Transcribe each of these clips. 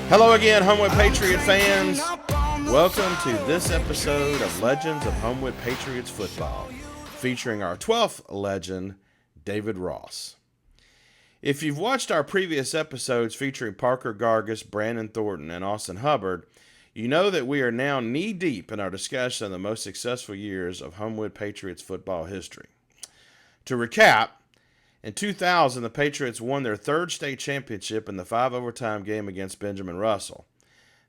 Hello again, Homewood Patriot fans. Welcome to this episode of Legends of Homewood Patriots Football, featuring our 12th legend, David Ross. If you've watched our previous episodes featuring Parker Gargis, Brandon Thornton, and Austin Hubbard, you know that we are now knee-deep in our discussion of the most successful years of Homewood Patriots football history. To recap, in 2000, the Patriots won their third state championship in the 5-overtime game against Benjamin Russell.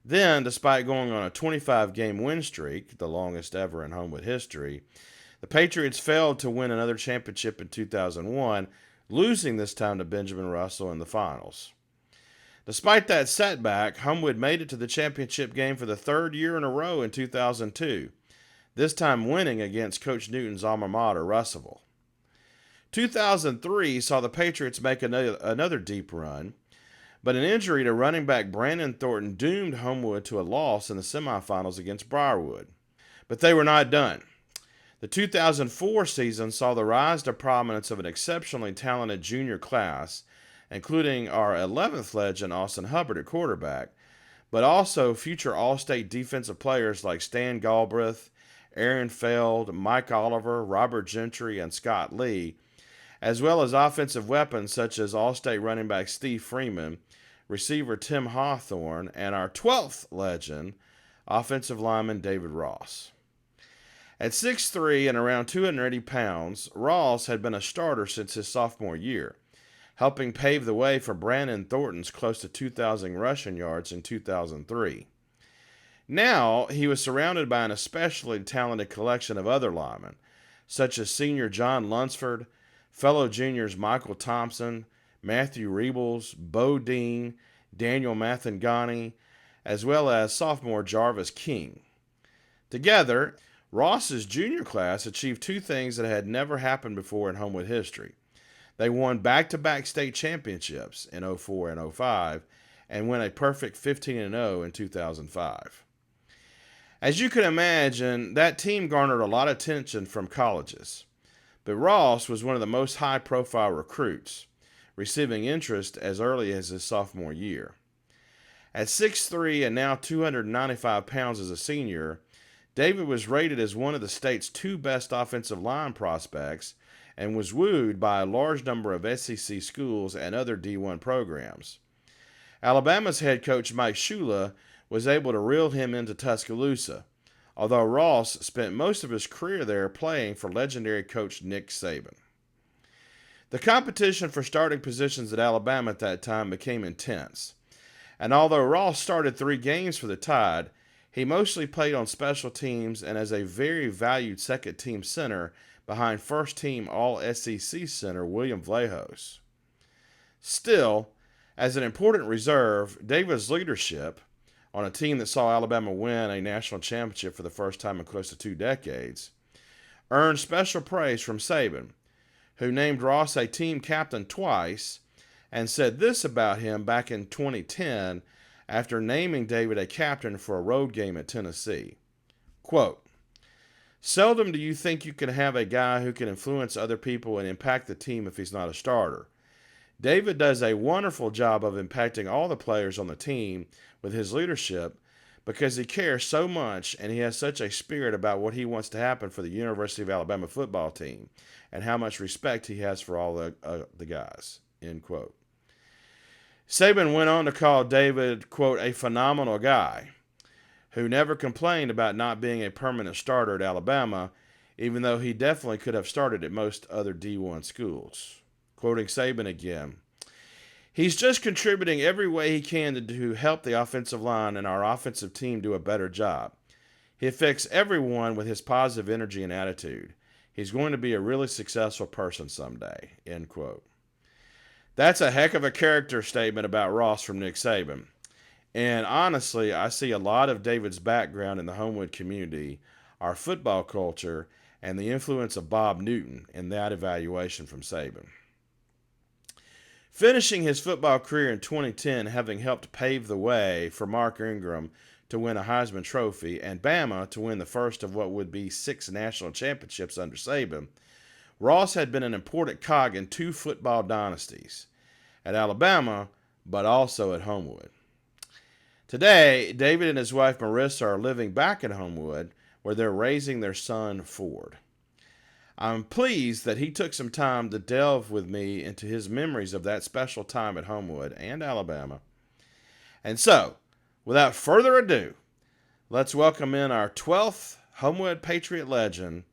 Then, despite going on a 25-game win streak, the longest ever in Homewood history, the Patriots failed to win another championship in 2001, losing this time to Benjamin Russell in the finals. Despite that setback, Homewood made it to the championship game for the third year in a row in 2002, this time winning against Coach Newton's alma mater, Russellville. 2003 saw the Patriots make another deep run, but an injury to running back Brandon Thornton doomed Homewood to a loss in the semifinals against Briarwood. But they were not done. The 2004 season saw the rise to prominence of an exceptionally talented junior class, including our 11th legend Austin Hubbard at quarterback, but also future All-State defensive players like Stan Galbraith, Aaron Feld, Mike Oliver, Robert Gentry, and Scott Lee, as well as offensive weapons such as All-State running back Steve Freeman, receiver Tim Hawthorne, and our 12th legend, offensive lineman David Ross. At 6'3" and around 280 pounds, Ross had been a starter since his sophomore year, helping pave the way for Brandon Thornton's close to 2,000 rushing yards in 2003. Now, he was surrounded by an especially talented collection of other linemen, such as senior John Lunsford, fellow juniors Michael Thompson, Matthew Rebels, Bo Dean, Daniel Mathangani, as well as sophomore Jarvis King. Together, Ross's junior class achieved two things that had never happened before in Homewood history. They won back-to-back state championships in 04 and 05 and went a perfect 15-0 in 2005. As you can imagine, that team garnered a lot of attention from colleges. But Ross was one of the most high-profile recruits, receiving interest as early as his sophomore year. At 6'3" and now 295 pounds as a senior, David was rated as one of the state's two best offensive line prospects and was wooed by a large number of SEC schools and other D1 programs. Alabama's head coach Mike Shula was able to reel him into Tuscaloosa, although Ross spent most of his career there playing for legendary coach Nick Saban. The competition for starting positions at Alabama at that time became intense, and although Ross started 3 games for the Tide, he mostly played on special teams and as a very valued second-team center behind first-team All-SEC center William Vlahos. Still, as an important reserve, David's leadership, on a team that saw Alabama win a national championship for the first time in close to 2 decades, earned special praise from Saban, who named Ross a team captain twice and said this about him back in 2010 after naming David a captain for a road game at Tennessee. Quote, "Seldom do you think you can have a guy who can influence other people and impact the team if he's not a starter. David does a wonderful job of impacting all the players on the team with his leadership because he cares so much and he has such a spirit about what he wants to happen for the University of Alabama football team and how much respect he has for all the guys." End quote. Saban went on to call David, quote, "a phenomenal guy who never complained about not being a permanent starter at Alabama, even though he definitely could have started at most other D1 schools." Quoting Saban again, "He's just contributing every way he can to help the offensive line and our offensive team do a better job. He affects everyone with his positive energy and attitude. He's going to be a really successful person someday." End quote. That's a heck of a character statement about Ross from Nick Saban. And honestly, I see a lot of David's background in the Homewood community, our football culture, and the influence of Bob Newton in that evaluation from Saban. Finishing his football career in 2010, having helped pave the way for Mark Ingram to win a Heisman Trophy and Bama to win the first of what would be 6 national championships under Saban, Ross had been an important cog in 2 football dynasties, at Alabama, but also at Homewood. Today, David and his wife Marissa are living back in Homewood, where they're raising their son Ford. I'm pleased that he took some time to delve with me into his memories of that special time at Homewood and Alabama. And so, without further ado, let's welcome in our 12th Homewood Patriot legend,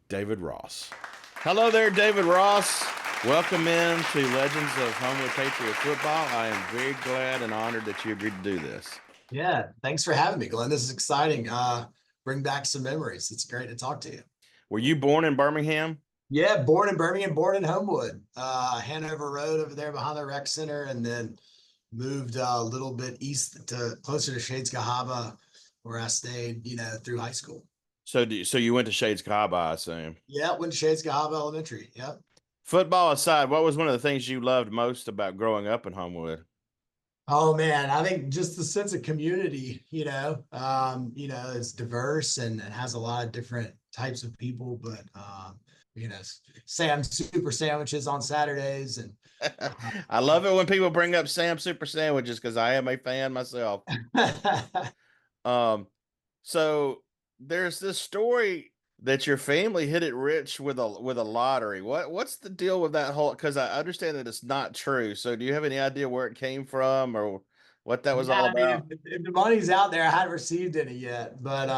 David Ross. Hello there, David Ross. Welcome in to Legends of Homewood Patriot Football. I am very glad and honored that you agreed to do this. Yeah, thanks for having me, Glenn. This is exciting. Bring back some memories. It's great to talk to you. Were you born in Birmingham? Yeah, born in Birmingham, born in Homewood, Hanover Road over there behind the rec center, and then moved a little bit east to closer to Shades Cahaba, where I stayed, through high school. So you went to Shades Cahaba, I assume. Yeah, went to Shades Cahaba Elementary. Yep. Football aside, what was one of the things you loved most about growing up in Homewood? Oh man, I think just the sense of community, it's diverse and has a lot of different types of people, but Sam Super Sandwiches on Saturdays and I love it when people bring up Sam Super Sandwiches because I am a fan myself. Um, so there's this story that your family hit it rich with a lottery. What's the deal with that whole? Because I understand that it's not true. So do you have any idea where it came from or what that was yeah, all I mean, about? if the money's out there, I haven't received any yet, but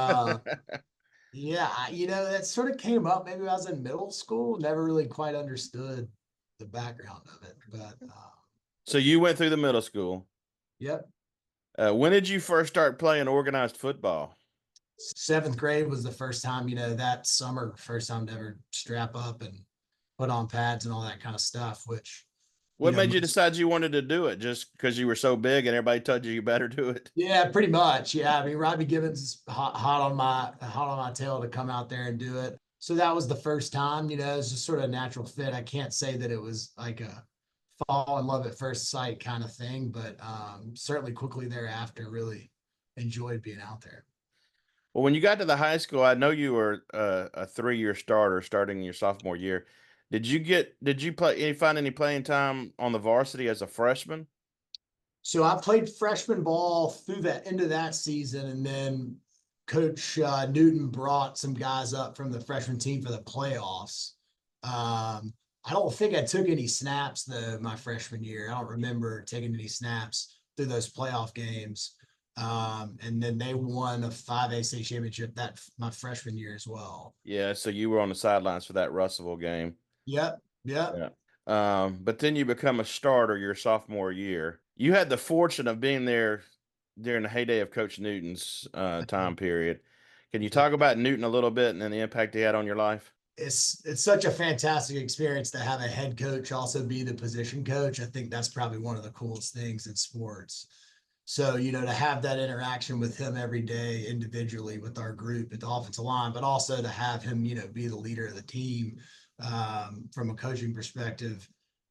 yeah, that sort of came up. Maybe I was in middle school, never really quite understood the background of it, but So you went through the middle school. yep. When did you first start playing organized football? Seventh grade was the first time, that summer, first time to ever strap up and put on pads and all that kind of stuff, which, What made you most, decide you wanted to do it? Just because you were so big and everybody told you better do it? yeah, pretty much. Yeah. I mean, Robbie Gibbons is hot on my tail to come out there and do it. So that was the first time, it's just sort of a natural fit. I can't say that it was like a fall in love at first sight kind of thing, but certainly quickly thereafter, really enjoyed being out there. Well, when you got to the high school, I know you were a 3-year starter starting your sophomore year. Did you find any playing time on the varsity as a freshman? So I played freshman ball through the end of that season, and then Coach Newton brought some guys up from the freshman team for the playoffs. I don't think I took any snaps though my freshman year. I don't remember taking any snaps through those playoff games. And then they won a 5A state championship that my freshman year as well. Yeah, so you were on the sidelines for that Russellville game. Yep, yep. Yeah. But then you become a starter your sophomore year. You had the fortune of being there during the heyday of Coach Newton's time period. Can you talk about Newton a little bit and then the impact he had on your life? It's such a fantastic experience to have a head coach also be the position coach. I think that's probably one of the coolest things in sports. So, to have that interaction with him every day individually with our group at the offensive line, but also to have him, be the leader of the team from a coaching perspective.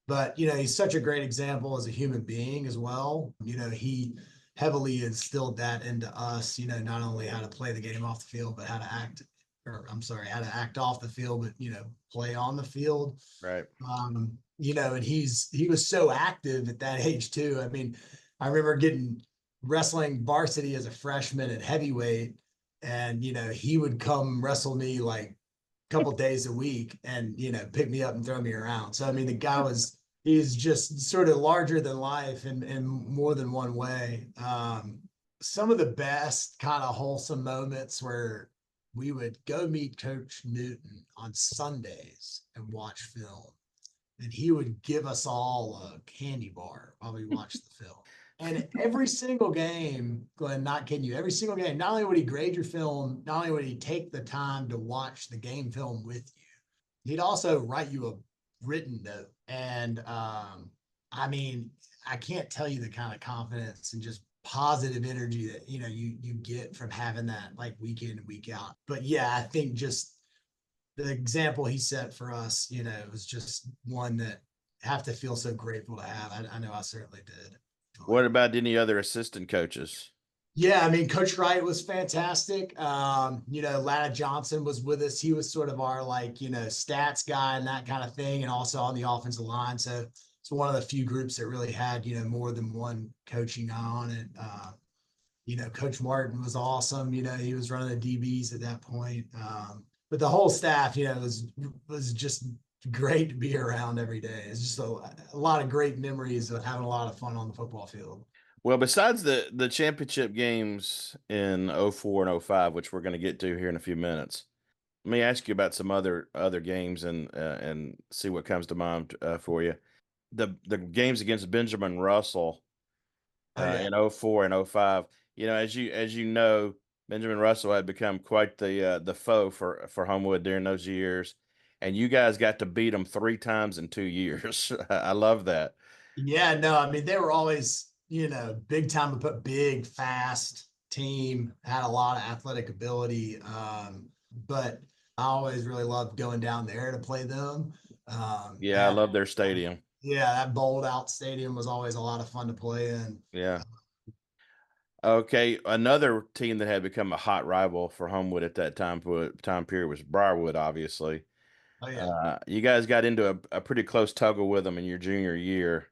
But, he's such a great example as a human being as well. He heavily instilled that into us, not only how to play the game off the field, but how to act, or I'm sorry, how to act off the field, but, play on the field. Right. And he was so active at that age too. I mean, I remember getting wrestling varsity as a freshman at heavyweight, and he would come wrestle me like a couple days a week, and pick me up and throw me around. So I mean, the guy he's just sort of larger than life in more than one way. Some of the best kind of wholesome moments where we would go meet Coach Newton on Sundays and watch film, and he would give us all a candy bar while we watched the film. And every single game, Glenn, not kidding you, every single game, not only would he grade your film, not only would he take the time to watch the game film with you, he'd also write you a written note. And I mean, I can't tell you the kind of confidence and just positive energy that you get from having that like week in and week out. But yeah, I think just the example he set for us, was just one that I have to feel so grateful to have. I know I certainly did. What about any other assistant coaches? Yeah, I mean, Coach Wright was fantastic. Lana Johnson was with us. He was sort of our stats guy and that kind of thing, and also on the offensive line. So it's one of the few groups that really had, more than one coaching eye on it. Coach Martin was awesome. He was running the DBs at that point. But the whole staff, was just great to be around every day. It's just a lot of great memories of having a lot of fun on the football field. Well, besides the championship games in '04 and '05, which we're going to get to here in a few minutes, let me ask you about some other games and see what comes to mind for you. The games against Benjamin Russell Oh yeah. in '04 and '05. As you know, Benjamin Russell had become quite the foe for Homewood during those years, and you guys got to beat them 3 times in 2 years. I love that. Yeah, no, I mean they were always, big time, but big, fast team, had a lot of athletic ability. But I always really loved going down there to play them. Yeah, I And love their stadium. yeah, that bowled out stadium was always a lot of fun to play in. Yeah. Okay, another team that had become a hot rival for Homewood at that time period was Briarwood, obviously. Oh yeah, You guys got into a pretty close tuggle with them in your junior year,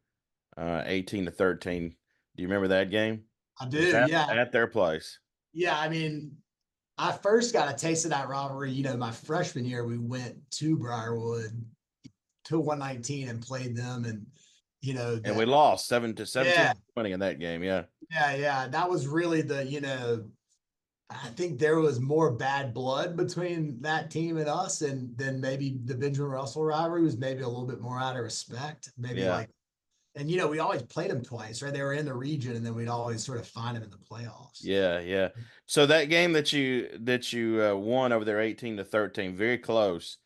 18-13. Do you remember that game? I It was do. at Yeah, at their place. yeah. I mean, I first got a taste of that rivalry. My freshman year, we went to Briarwood to 119 and played them, and And we that. lost 17 Yeah, to 20 in that game. Yeah. yeah. That was really I think there was more bad blood between that team and us, and then maybe the Benjamin Russell rivalry was maybe a little bit more out of respect. Maybe Yeah. like, and we always played them twice, right? They were in the region, and then we'd always sort of find them in the playoffs. Yeah, yeah. So that game that you won over there 18-13, very close.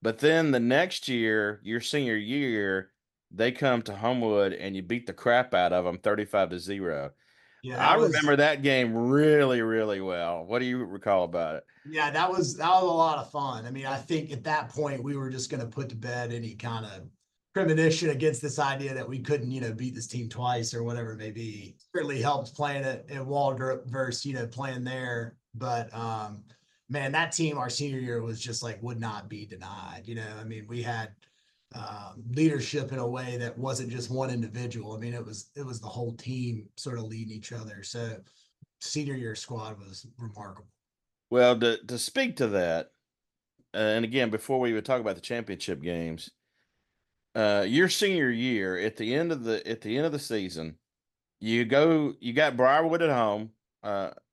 But then the next year, your senior year, they come to Homewood and you beat the crap out of them 35-0. Yeah, I that was remember that game really, really well. What do you recall about it? Yeah, that was a lot of fun. I mean, I think at that point we were just going to put to bed any kind of premonition against this idea that we couldn't, beat this team twice or whatever it may be. Certainly helped playing it at Waldrop versus, playing there. But man, that team our senior year was just like would not be denied. I mean, we had leadership in a way that wasn't just one individual. I mean, it was the whole team sort of leading each other. So senior year squad was remarkable. Well, to speak to that, and again, before we even talk about the championship games, your senior year at the end of the season, you got Briarwood at home,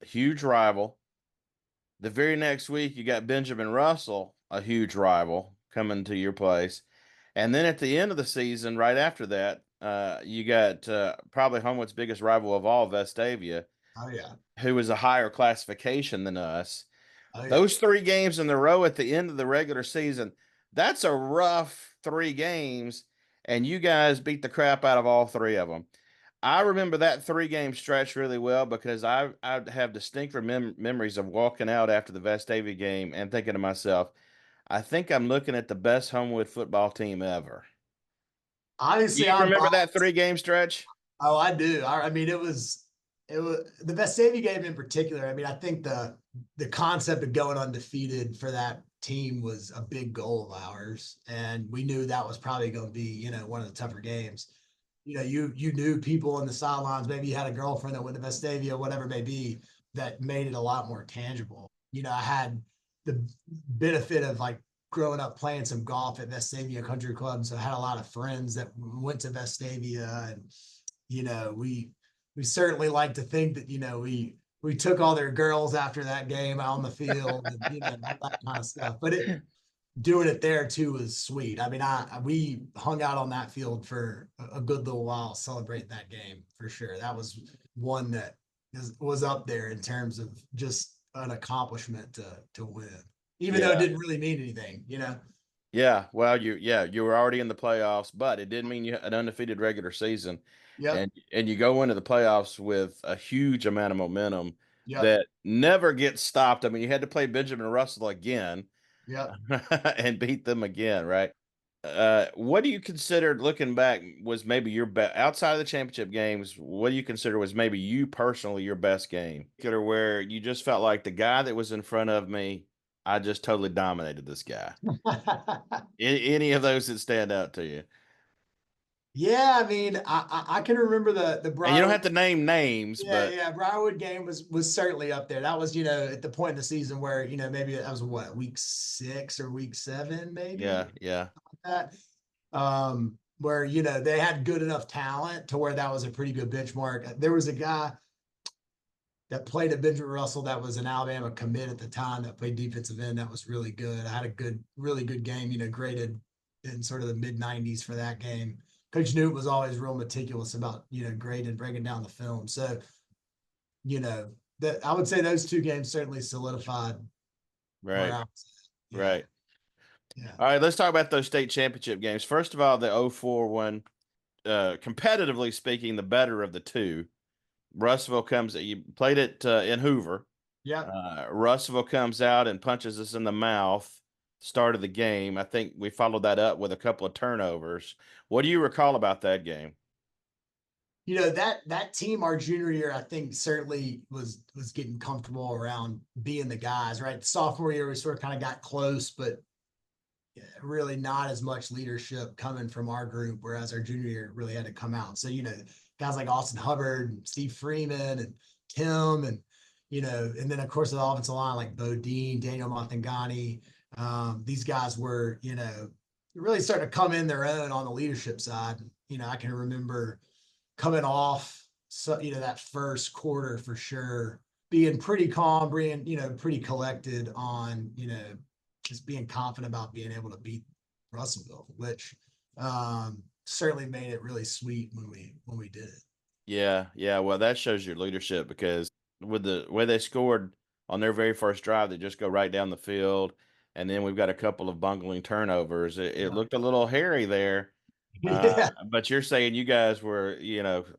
huge rival. The very next week, you got Benjamin Russell, a huge rival, coming to your place. And then at the end of the season, right after that, you got probably Homewood's biggest rival of all, Vestavia, Oh yeah. who is a higher classification than us. Oh yeah. Those 3 games in a row at the end of the regular season, that's a rough 3 games, and you guys beat the crap out of all 3 of them. I remember that 3 game stretch really well because I have distinct memories of walking out after the Vestavia game and thinking to myself, I think I'm looking at the best Homewood football team ever. Do Honestly, you I'm remember that biased. 3 game stretch? Oh, I do. I mean, it was the Vestavia game in particular. I mean, I think the concept of going undefeated for that team was a big goal of ours, and we knew that was probably going to be one of the tougher games. You knew people on the sidelines. Maybe you had a girlfriend that went to Vestavia, whatever it may be, that made it a lot more tangible. I had the benefit of like growing up playing some golf at Vestavia Country Club, so I had a lot of friends that went to Vestavia, and we certainly like to think that we took all their girls after that game out on the field, and all that kind of stuff. But doing it there too was sweet. I mean, we hung out on that field for a good little while celebrating that game for sure. That was one that was up there in terms of just an accomplishment to win, even though it Yeah. didn't really mean anything. Yeah, well, you were already in the playoffs, but it didn't mean you had an undefeated regular season, Yep, and you go into the playoffs with a huge amount of momentum yep, that never gets stopped. I mean, you had to play Benjamin Russell again yep. and beat them again, right? What do you consider, looking back, was maybe your best outside of the championship games? What do you consider was maybe you personally your best game, where you just felt like the guy that was in front of me, I just totally dominated this guy? Any of those that stand out to you? Yeah, I mean, I can remember the And you don't Briarwood. have to name names, Yeah, but yeah, Briarwood game was certainly up there. That was, at the point in the season where, maybe that was what, week 6 or week 7, yeah, maybe yeah, that. Where, they had good enough talent to where that was a pretty good benchmark. There was a guy that played at Benjamin Russell that was an Alabama commit at the time that played defensive end that was really good. I had a really good game, graded in sort of the mid 90s for that game. Coach Newt was always real meticulous about, grading, breaking down the film. So, that I would say those two games certainly solidified where right, I was at. Yeah. right. Yeah. All right, let's talk about those state championship games. First of all, the '04 one, competitively speaking, the better of the two. Russellville comes. You played it in Hoover. Yep. Russellville comes out and punches us in the mouth. Start of the game. I think we followed that up with a couple of turnovers. What do you recall about that game? That team our junior year, I think certainly was getting comfortable around being the guys, right? The sophomore year we sort of kind of got close, but really not as much leadership coming from our group, whereas our junior year really had to come out. So, guys like Austin Hubbard and Steve Freeman and Tim and and then of course the offensive line like Bo Dean, Daniel Montangani. These guys were, really starting to come in their own on the leadership side. I can remember coming off that first quarter for sure, being pretty calm, being, pretty collected on, just being confident about being able to beat Russellville, which certainly made it really sweet when we did it. Yeah, yeah. Well, that shows your leadership because with the way they scored on their very first drive, they just go right down the field, and then we've got a couple of bungling turnovers. It Yeah. looked a little hairy there, Yeah. but you're saying you guys were,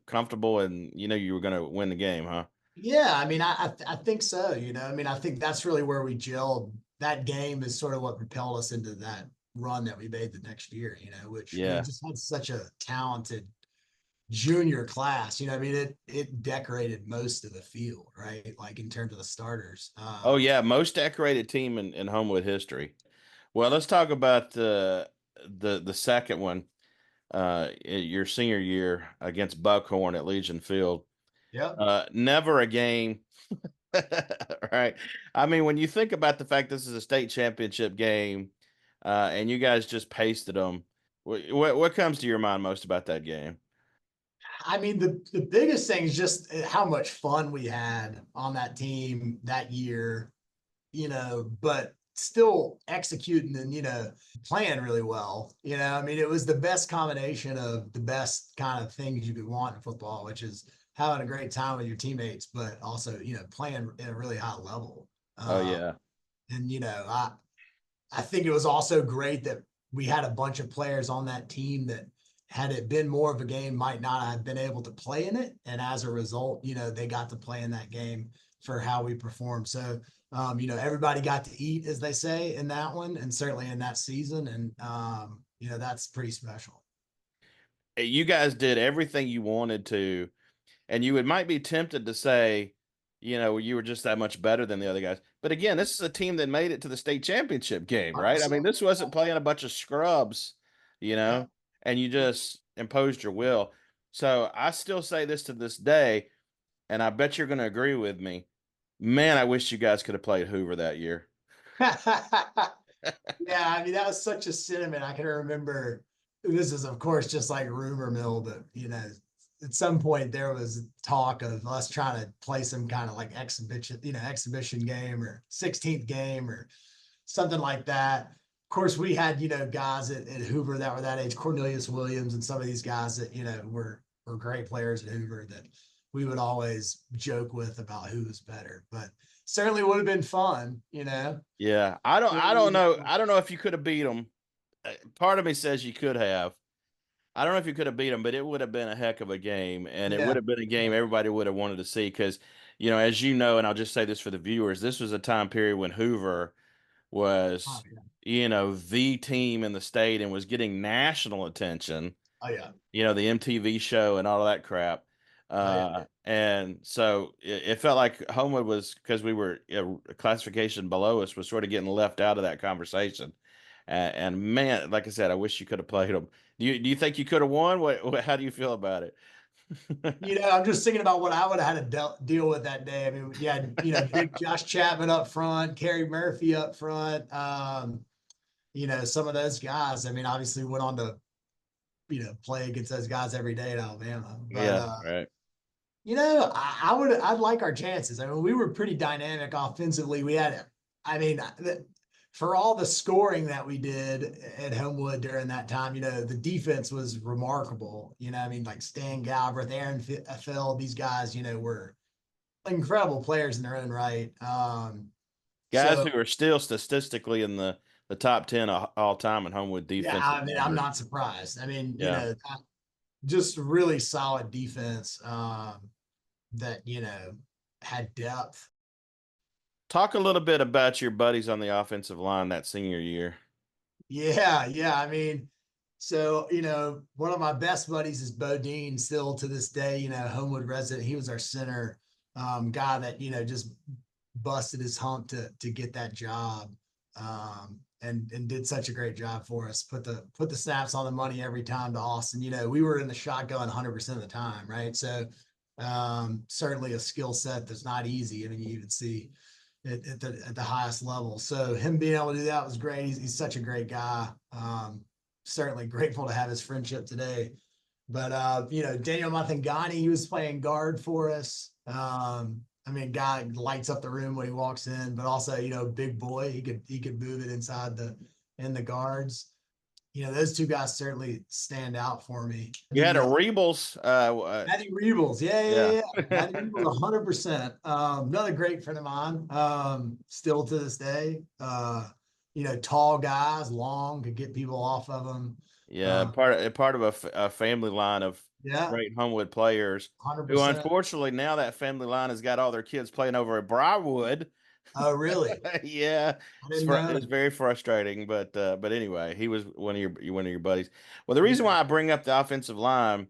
comfortable and you were going to win the game, huh? Yeah, I mean, I think so. I mean, I think that's really where we gelled. That game is sort of what propelled us into that run that we made the next year. Which Yeah. just had such a talented junior class. I mean, it decorated most of the field, right? Like in terms of the starters. Oh yeah, most decorated team in Homewood history. Well, let's talk about the second one, your senior year against Buckhorn at Legion Field. Yep. Never a game, right? I mean, when you think about the fact this is a state championship game, and you guys just pasted them, what comes to your mind most about that game? I mean, the biggest thing is just how much fun we had on that team that year, but still executing and, playing really well. I mean, it was the best combination of the best kind of things you could want in football, which is having a great time with your teammates, but also, playing at a really high level. Oh Um, yeah, and, I think it was also great that we had a bunch of players on that team that had it been more of a game might not have been able to play in it. And as a result, they got to play in that game for how we performed. So, everybody got to eat, as they say, in that one and certainly in that season. And, that's pretty special. you guys did everything you wanted to. And you would might be tempted to say, you were just that much better than the other guys. But again, this is a team that made it to the state championship game, right? I mean, 100%. this wasn't playing a bunch of scrubs, Yeah. and you just imposed your will. So I still say this to this day, and I bet you're going to agree with me. Man, I wish you guys could have played Hoover that year. Yeah, I mean, that was such a sentiment. I can remember this is, of course, just like rumor mill, but at some point there was talk of us trying to play some kind of like exhibition game or 16th game or something like that. Of course, we had, guys at Hoover that were that age, Cornelius Williams and some of these guys that, were great players at Hoover that we would always joke with about who was better. But certainly would have been fun. Yeah, I don't know if you could have beat them. Part of me says you could have. I don't know if you could have beat them, but it would have been a heck of a game, and it would Yeah. have been a game Yeah. everybody would have wanted to see because, as you know, and I'll just say this for the viewers, this was a time period when Hoover Oh was, yeah. the team in the state and was getting national attention, Oh yeah. the MTV show and all of that crap. Oh yeah. And so it felt like Homewood was, because we were a classification below us, was sort of getting left out of that conversation. And man, like I said, I wish you could have played them. Do you think you could have won? How do you feel about it? I'm just thinking about what I would have had to deal with that day. I mean, yeah, big Josh Chapman up front, Kerry Murphy up front. Some of those guys. I mean, obviously went on to play against those guys every day at Alabama. But Yeah, right. I'd like our chances. I mean, we were pretty dynamic offensively. I mean, for all the scoring that we did at Homewood during that time, the defense was remarkable. I mean, like Stan Galbraith, Aaron Phil, these guys, were incredible players in their own right. Guys So who are still statistically in the top 10 all time in Homewood yeah, defensive I mean, I'm numbers. not surprised. I mean, Yeah. just really solid defense that had depth. Talk a little bit about your buddies on the offensive line that senior year. Yeah, yeah. I mean, so one of my best buddies is Bo Dean, still to this day. Homewood resident. He was our center guy that just busted his hump to get that job, and did such a great job for us. Put the snaps on the money every time to Austin. We were in the shotgun 100% of the time, right? So certainly a skill set that's not easy. I mean, you even see at the highest level. So him being able to do that was great. He's such a great guy. Certainly grateful to have his friendship today. But Daniel Matangani, he was playing guard for us. I mean, guy lights up the room when he walks in, but also, big boy. He could move it in the guards. Those two guys certainly stand out for me. And You then had a Rebels. Matthew Rebels. Yeah, yeah, Yeah. yeah. Matthew Rebels, 100%. Another great friend of mine, still to this day. Tall guys, long, could get people off of them. Yeah, Uh, part of a family line of yeah, great Homewood players who 100%. unfortunately now that family line has got all their kids playing over at Briarwood. Oh, really? Yeah, I didn't know it's that. very frustrating, but anyway, he was one of your buddies. Well, the reason Yeah. why I bring up the offensive line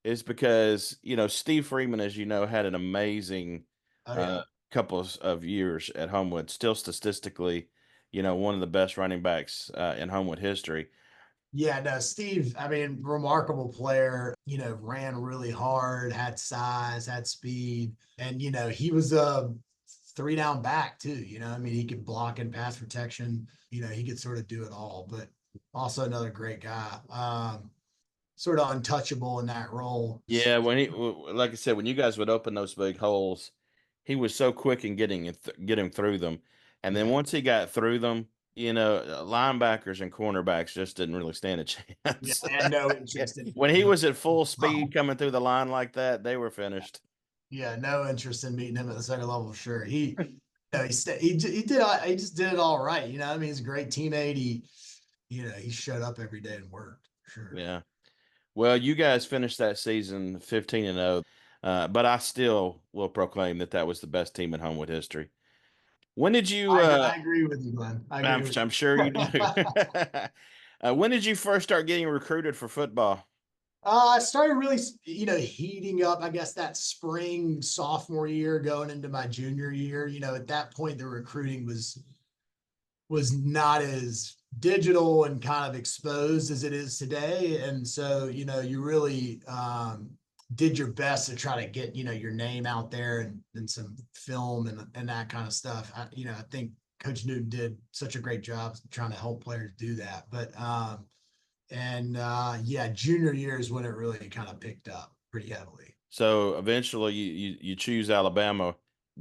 is because Steve Freeman, as you know, had an amazing Oh, uh, yeah. couple of years at Homewood. Still statistically, one of the best running backs in Homewood history. Yeah, no, Steve, I mean, remarkable player, ran really hard, had size, had speed, and he was a three down back too. I mean, he could block and pass protection, he could sort of do it all, but also another great guy. Sort of untouchable in that role. Yeah, like I said, when you guys would open those big holes, he was so quick in getting through them, and then Yeah. once he got through them, linebackers and cornerbacks just didn't really stand a Yeah, chance. I had no Yeah. interest in When he meeting him. was at full speed coming through the line like that, they were finished. Yeah, no interest in meeting him at the second level for sure. He just did it all right. I mean, he's a great teammate. He showed up every day and worked for sure. Yeah. Well, you guys finished that season 15-0, but I still will proclaim that was the best team in Homewood history. When did you? I agree with you, Glenn. I agree with I'm sure you. you do. When did you first start getting recruited for football? I started really, heating up, I guess, that spring sophomore year going into my junior year. At that point, the recruiting was not as digital and kind of exposed as it is today. And so, you really did your best to try to get, your name out there and some film and that kind of stuff. I think Coach Newton did such a great job trying to help players do that. But and yeah, junior year is when it really kind of picked up pretty heavily. So eventually, you choose Alabama.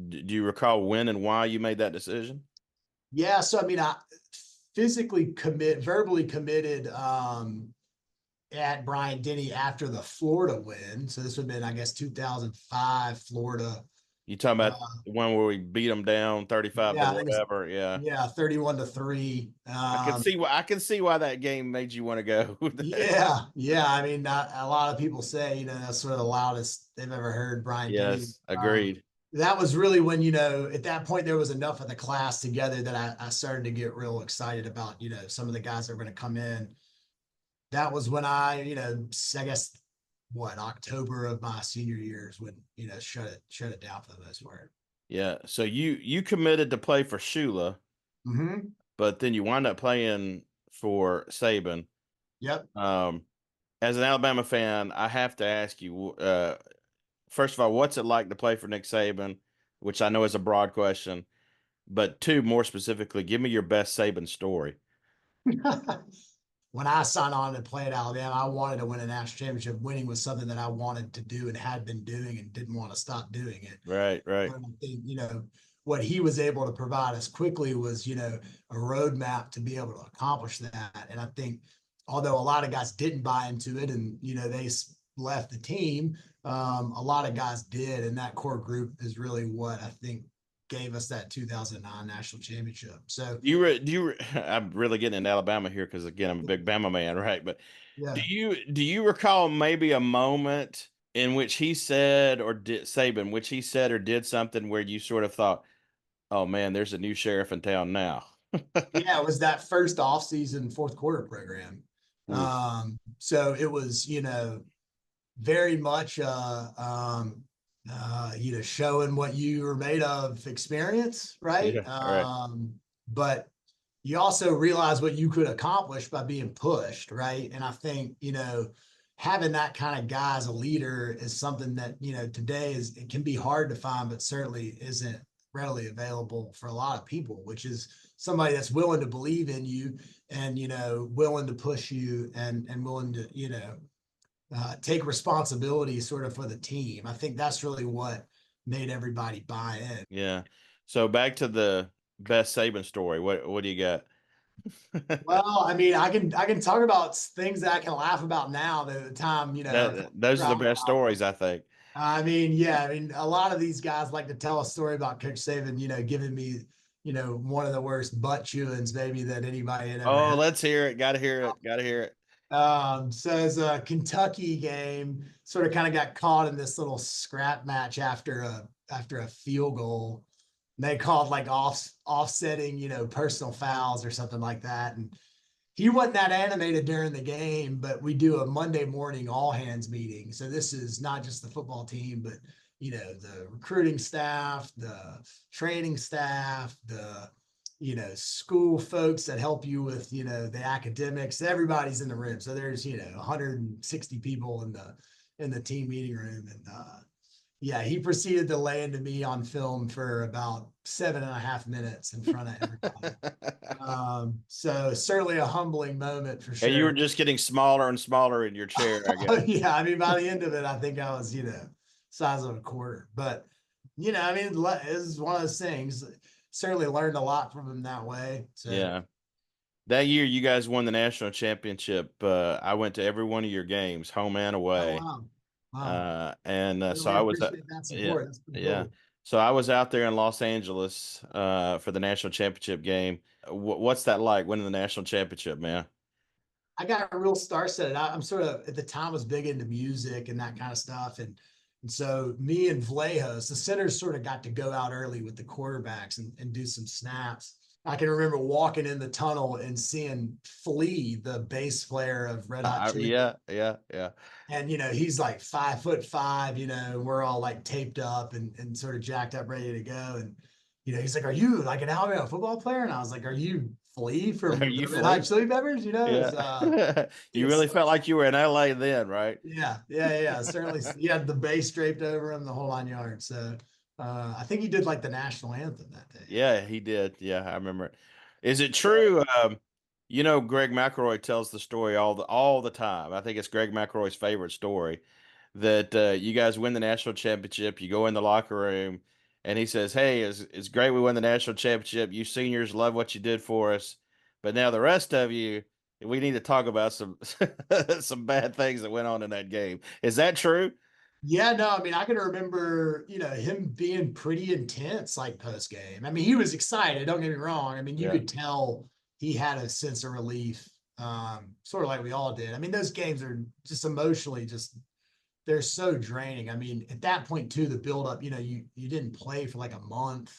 Do you recall when and why you made that decision? Yeah, so I mean, I verbally committed at Bryant Denny after the Florida win. So this would have been, I guess, 2005 Florida. You talking Uh, about the one where we beat them down 35 to yeah, I think it's whatever? Yeah, 31-3. I can see why that game made you want to go. Yeah, yeah. I mean, a lot of people say, that's sort of the loudest they've ever heard Bryant Denny. Yes, agreed. That was really when, at that point there was enough of the class together that I started to get real excited about, some of the guys that were going to come in. That was when I guess October of my senior years when, shut it down for the most part. Yeah. So you committed to play for Shula, Mm-hmm. but then you wind up playing for Saban. Yep. Um, as an Alabama fan, I have to ask you, first of all, what's it like to play for Nick Saban? Which I know is a broad question, but two, more specifically, give me your best Saban story. When I signed on to play at Alabama, I wanted to win a national championship. Winning was something that I wanted to do and had been doing and didn't want to stop doing it. Right, right. And I think, what he was able to provide us quickly was, a roadmap to be able to accomplish that. And I think, although a lot of guys didn't buy into it and, they left the team, a lot of guys did. And that core group is really what I think gave us that 2009 national championship. So, I'm really getting into Alabama here because again, I'm a big Bama man, right? But do yeah. you recall maybe a moment in which he said or did Saban, which he said or did something where you sort of thought, "Oh man, there's a new sheriff in town now." Yeah, it was that first offseason fourth quarter program. Ooh, So it was, very much showing what you were made of experience, right? yeah, right. But you also realize what you could accomplish by being pushed, right? And I think, having that kind of guy as a leader is something that, today it can be hard to find, but certainly isn't readily available for a lot of people, which is somebody that's willing to believe in you and, willing to push you and willing to, take responsibility sort of for the team. I think that's really what made everybody buy in. Yeah. So back to the best Saban story. What do you got? Well, I mean, I can talk about things that I can laugh about now that at the time, are That those are the best traumatizing. stories, I think. I mean, yeah, I mean, a lot of these guys like to tell a story about Coach Saban, giving me, one of the worst butt chewings maybe that anybody had ever Oh, had. let's hear it. Got to hear it. Got to hear it. So it's a Kentucky game, sort of kind of got caught in this little scrap match after a field goal. And they called like offsetting, personal fouls or something like that. And he wasn't that animated during the game, but we do a Monday morning all hands meeting. So this is not just the football team, but the recruiting staff, the training staff, the school folks that help you with the academics. Everybody's in the room. So there's 160 people in the team meeting room, and yeah, he proceeded to lay into me on film for about 7.5 minutes in front of everybody. So certainly a humbling moment for And you were sure. just getting smaller and smaller in your chair, I guess. Yeah, I mean, by the end of it, I think I was, size of a quarter. But, I mean, it's one of those things. Certainly learned a lot from him that way. So, Yeah. That year you guys won the national championship. I went to every one of your games, home and oh away. wow, wow, And so really I was, appreciate that yeah, support. That's pretty yeah. cool. So I was out there in Los Angeles for the national championship game. What's that like winning the national championship, man? I got a real star set. I'm sort of at the time was big into music and that kind of stuff, and so me and Vlahos, the centers, sort of got to go out early with the quarterbacks and do some snaps. I can remember walking in the tunnel and seeing Flea, the bass player of Red Hot Chili, Yeah, yeah, yeah. and he's like 5'5", we're all like taped up and sort of jacked up, ready to go. And he's like, "Are you like an Alabama football player?" And I was like, "Are you Flea Are from you the Red Hot Philippe? Chili Peppers?" Yeah. You Yes. really felt like you were in LA then, right? Yeah. Certainly, he had the bass draped over him, the whole 9 yards. So I think he did like the national anthem that day. Yeah, he did. Yeah, I remember it. Is it true? Greg McElroy tells the story all the time. I think it's Greg McElroy's favorite story that you guys win the national championship. You go in the locker room, and he says, "Hey, it's great we won the national championship. You seniors love what you did for us, but now the rest of you, we need to talk about some some bad things that went on in that game." Is that true? Yeah, no, I mean, I can remember, him being pretty intense like post game. I mean, he was excited, don't get me wrong. I mean, you Yeah. could tell he had a sense of relief, sort of like we all did. I mean, those games are just emotionally just they're so draining. I mean, at that point too, the build up, you didn't play for like a month.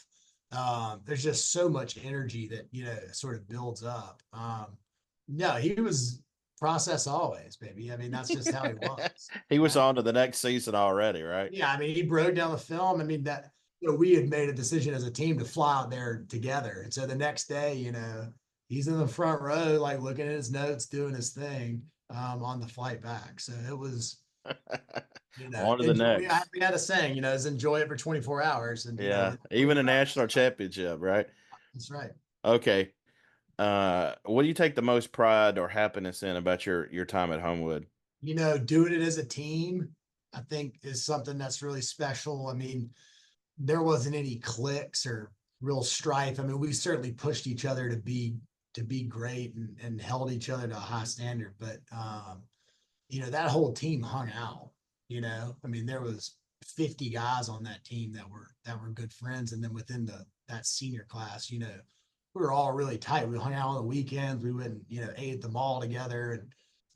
There's just so much energy that, sort of builds up. No, he was process always, baby. I mean, that's just how he was. He was Right? on to the next season already, right? Yeah, I mean, he broke down the film. I mean, we had made a decision as a team to fly out there together. And so the next day, he's in the front row, like looking at his notes, doing his thing on the flight back. So it was, On to the enjoy. next. We had a saying, is enjoy it for 24 hours, and Yeah, we're even a national championship, right? that's right. Okay. What do you take the most pride or happiness in about your time at Homewood? Doing it as a team, I think is something that's really special. I mean, there wasn't any cliques or real strife. I mean, we certainly pushed each other to be great and held each other to a high standard. But that whole team hung out. I mean, there was 50 guys on that team that were good friends, and then within that senior class, we were all really tight. We hung out on the weekends. We went, ate at the mall together,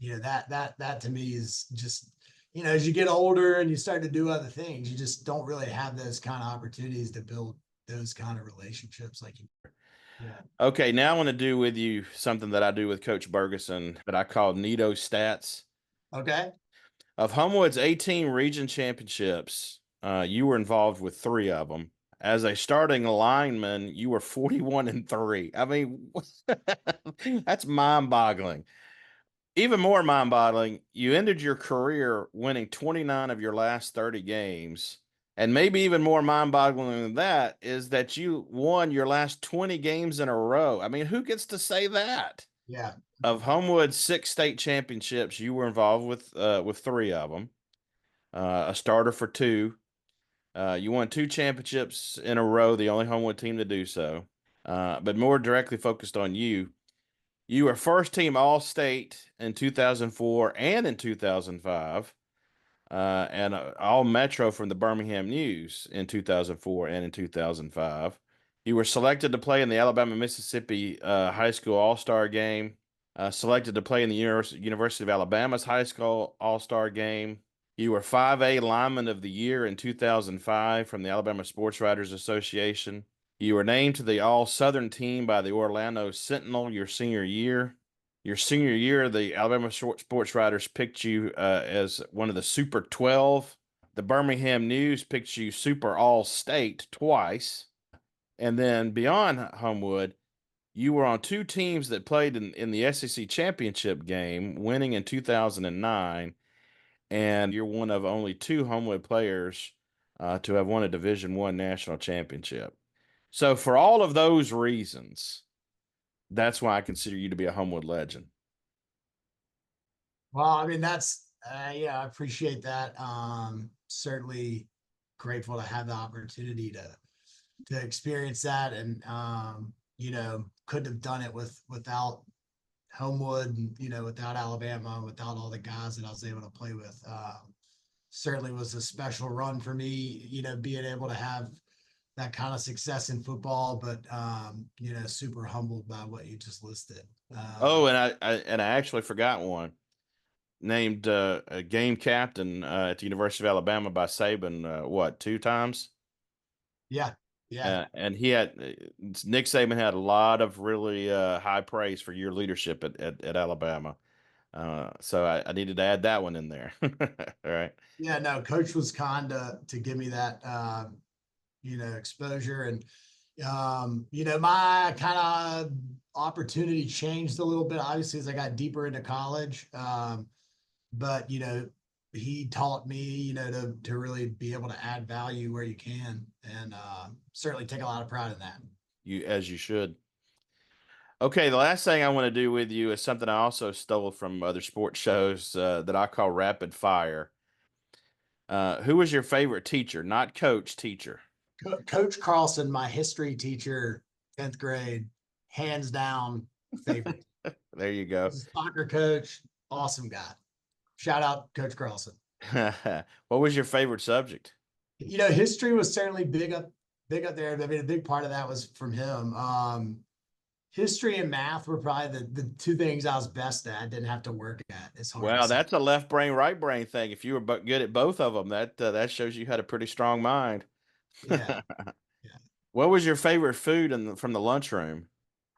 and that to me is just, as you get older and you start to do other things, you just don't really have those kind of opportunities to build those kind of relationships like you. Yeah. Okay, now I want to do with you something that I do with Coach Bergeson that I call Nito Stats. Okay. Of Homewood's 18 region championships, you were involved with 3 of them. As a starting lineman, you were 41-3. I mean, that's mind-boggling. Even more mind-boggling, you ended your career winning 29 of your last 30 games. And maybe even more mind-boggling than that is that you won your last 20 games in a row. I mean, who gets to say that? Yeah. Of Homewood's 6 state championships, you were involved with 3 of them. A starter for 2. You won 2 championships in a row, the only Homewood team to do so. But more directly focused on you, you were first team All State in 2004 and in 2005, and All Metro from the Birmingham News in 2004 and in 2005. You were selected to play in the Alabama Mississippi High School All Star game, selected to play in the University of Alabama's High School All Star game. You were 5A Lineman of the Year in 2005 from the Alabama Sports Writers Association. You were named to the All Southern team by the Orlando Sentinel your senior year. Your senior year, the Alabama Sports Writers picked you as one of the Super 12. The Birmingham News picked you Super All State twice. And then beyond Homewood, you were on 2 teams that played in the SEC championship game, winning in 2009. And you're one of only 2 Homewood players to have won a Division I national championship. So for all of those reasons, that's why I consider you to be a Homewood legend. Well, I mean, that's yeah, I appreciate that. Certainly grateful to have the opportunity to experience that, and couldn't have done it without Homewood, and without Alabama, without all the guys that I was able to play with. Certainly was a special run for me, being able to have that kind of success in football, but super humbled by what you just listed. Oh, and I actually forgot one. Named a game captain at the University of Alabama by Saban, what, 2 times? Yeah, yeah, And he had Nick Saban had a lot of really high praise for your leadership at Alabama. So I needed to add that one in there. All right. yeah. No, coach was kind to give me that exposure, and my kind of opportunity changed a little bit, obviously, as I got deeper into college. But he taught me, to really be able to add value where you can, and certainly take a lot of pride in that. As you should. Okay, the last thing I want to do with you is something I also stole from other sports shows that I call rapid fire. Who was your favorite teacher? Not coach, teacher. Coach Carlson, my history teacher, 10th grade, hands down favorite. There you go. He's a soccer coach, awesome guy. Shout out Coach Carlson. What was your favorite subject? History was certainly big up there. I mean, a big part of that was from him. History and math were probably the 2 things I was best at. I didn't have to work at. It's hard to Well, say. that's a left brain, right brain thing. If you were good at both of them, that shows you had a pretty strong mind. Yeah. Yeah. What was your favorite food from the lunchroom?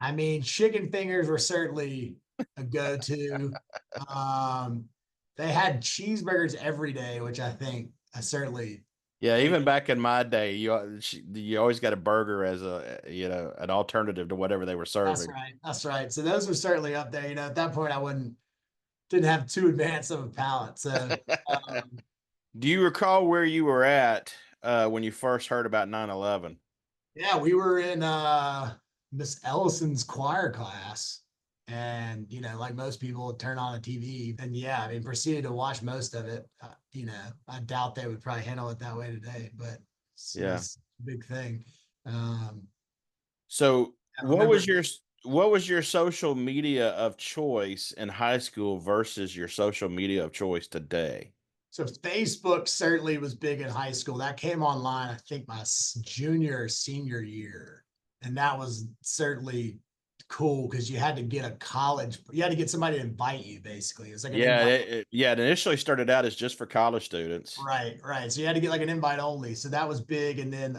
I mean, chicken fingers were certainly a go-to. They had cheeseburgers every day, which I think I certainly Yeah, Hey, even back in my day, you always got a burger as a an alternative to whatever they were that's serving. right. That's right. So those were certainly up there. At that point, I wouldn't didn't have too advanced of a palate. So um, Do you recall where you were at when you first heard about 9/11? yeah, we were in Miss Ellison's choir class. And like most people would turn on the TV and yeah, I mean proceeded to watch most of it. I doubt they would probably handle it that way today, but Yeah. it's a big thing. Um, So, I remember what was your social media of choice in high school versus your social media of choice today? So Facebook certainly was big in high school. That came online, I think, my junior or senior year, and that was certainly cool because you had to get you had to get somebody to invite you. Basically, it's like an Yeah, invite. yeah, it initially started out as just for college students. Right, right. So you had to get like an invite only. So that was big, and then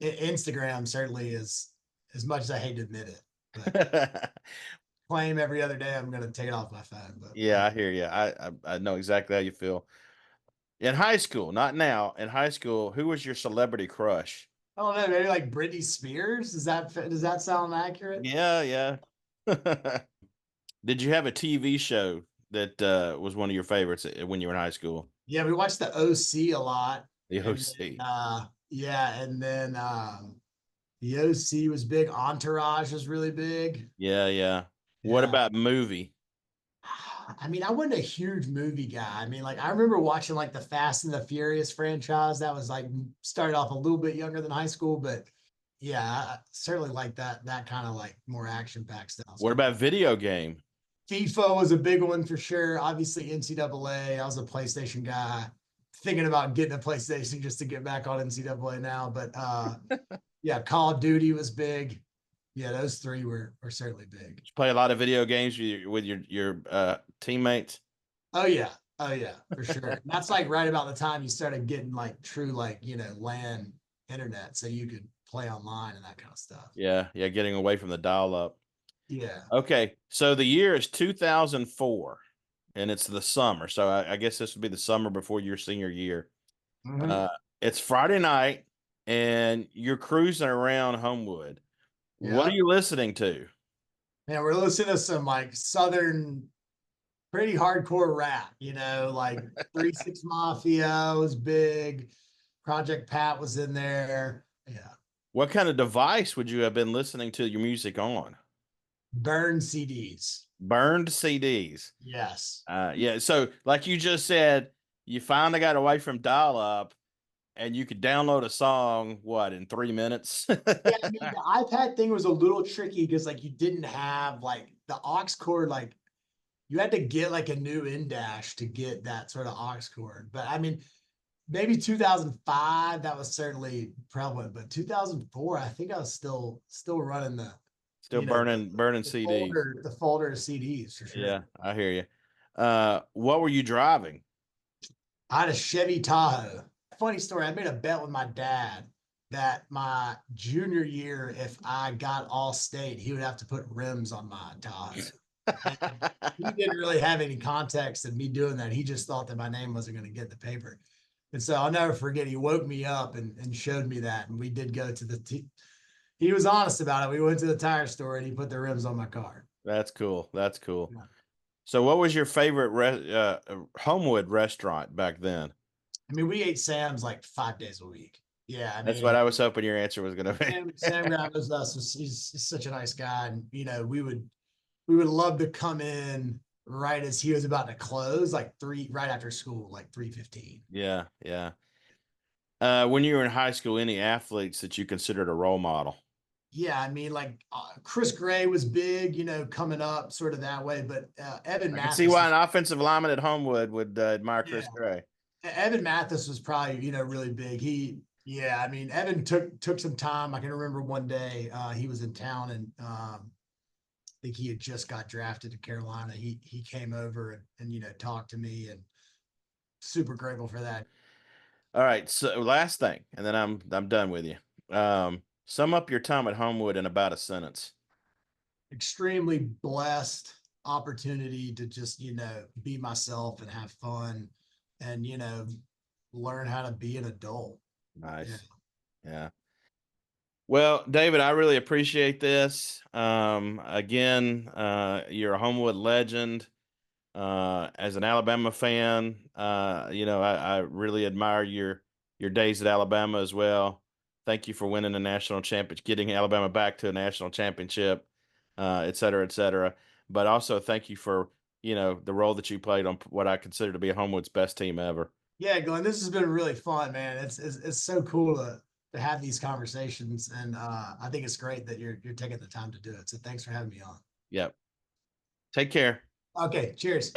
Instagram certainly is, as much as I hate to admit it, but claim every other day I'm going to take it off my phone. But Yeah, I hear you. I know exactly how you feel. In high school, not now. In high school, who was your celebrity crush? I don't know, maybe like Britney Spears. Does that sound accurate? Yeah, yeah. Did you have a TV show that was one of your favorites when you were in high school? Yeah, we watched the OC a lot, The and then OC. yeah, and then the OC was big. Entourage was really big. Yeah, yeah. What Yeah, about movie? I mean, I wasn't a huge movie guy. I mean, like I remember watching like the Fast and the Furious franchise. That was like started off a little bit younger than high school, but yeah, I certainly like that kind of like more action packed stuff. What about video game? FIFA was a big one for sure. Obviously, NCAA. I was a PlayStation guy. Thinking about getting a PlayStation just to get back on NCAA now. But yeah, Call of Duty was big. Yeah, those three were certainly big. Did you play a lot of video games with your teammates? Oh yeah. Oh yeah, for sure. And that's like right about the time you started getting like true like, LAN internet so you could play online and that kind of stuff. Yeah, yeah, getting away from the dial up. Yeah. Okay, so the year is 2004, and it's the summer. So I guess this would be the summer before your senior year. Mhm. Uh, it's Friday night, and you're cruising around Homewood. What are Yeah. you listening to? Man, we're listening to some like southern pretty hardcore rap, like 3 6 Mafia was big. Project Pat was in there. Yeah. What kind of device would you have been listening to your music on? Burn CDs. Burned CDs. Yes. Yeah. So, like you just said, you finally got away from dial up, and you could download a song, what, in 3 minutes? Yeah, I mean the iPad thing was a little tricky because like you didn't have like the aux cord, like you had to get like a new in dash to get that sort of aux cord. But I mean, maybe 2005 that was certainly prevalent, but 2004 I think I was still running the Still you know burning CDs. the folder of CDs for sure. Yeah, I hear you. What were you driving? I had a Chevy Tahoe. Funny story. I made a bet with my dad that my junior year, if I got all state, he would have to put rims on my Tahoe. And he didn't really have any context of me doing that. He just thought that my name wasn't going to get in the paper. And so I'll never forget. He woke me up and showed me that. And we did go to he was honest about it. We went to the tire store and he put the rims on my car. That's cool. That's cool. Yeah. So, what was your favorite Homewood restaurant back then? I mean, we ate Sam's like 5 days a week. Yeah. I That's what mean, I was hoping your answer was going to be. Sam Graham was us. He's such a nice guy, and we would love to come in right as he was about to close, like right after school, like 3:15. Yeah, yeah. When you were in high school, any athletes that you considered a role model? Yeah, I mean, like Chris Gray was big, coming up sort of that way, but Evan I can see Mathis, why an offensive lineman at Homewood would admire yeah, Chris Gray. Evan Mathis was probably really big. Yeah, I mean, Evan took some time. I can remember one day he was in town and I think he had just got drafted to Carolina. He came over and talked to me and super grateful for that. All right, so last thing, and then I'm done with you. Sum up your time at Homewood in about a sentence. Extremely blessed opportunity to just be myself and have fun and learn how to be an adult. Yeah. Nice. Yeah. Well, David, I really appreciate this. Again, you're a Homewood legend. As an Alabama fan, I really admire your days at Alabama as well. Thank you for winning a national championship, getting Alabama back to a national championship, et cetera, et cetera. But also thank you for the role that you played on what I consider to be Homewood's best team ever. Yeah, Glenn, this has been really fun, man. It's so cool to have these conversations, and I think it's great that you're taking the time to do it. So thanks for having me on. Yep. Take care. Okay, cheers.